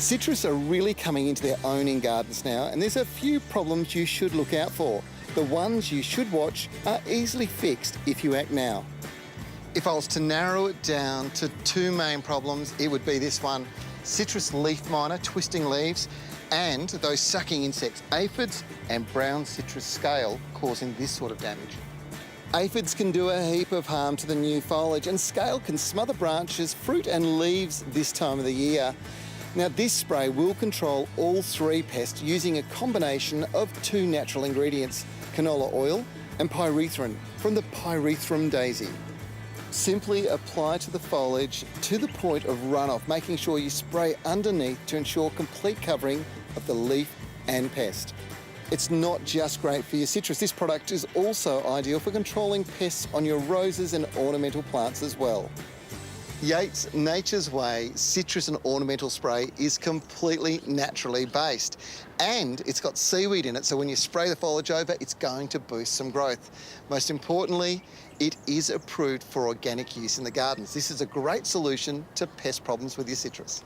Citrus are really coming into their own in gardens now, and there's a few problems you should look out for. The ones you should watch are easily fixed if you act now. If I was to narrow it down to two main problems, it would be this one: citrus leaf miner, twisting leaves, and those sucking insects, aphids and brown citrus scale, causing this sort of damage. Aphids can do a heap of harm to the new foliage, and scale can smother branches, fruit and leaves this time of the year. Now, this spray will control all three pests using a combination of two natural ingredients, canola oil and pyrethrin from the pyrethrum daisy. Simply apply to the foliage to the point of runoff, making sure you spray underneath to ensure complete covering of the leaf and pest. It's not just great for your citrus. This product is also ideal for controlling pests on your roses and ornamental plants as well. Yates Nature's Way citrus and ornamental spray is completely naturally based, and it's got seaweed in it, so when you spray the foliage over, it's going to boost some growth. Most importantly, it is approved for organic use in the gardens. This is a great solution to pest problems with your citrus.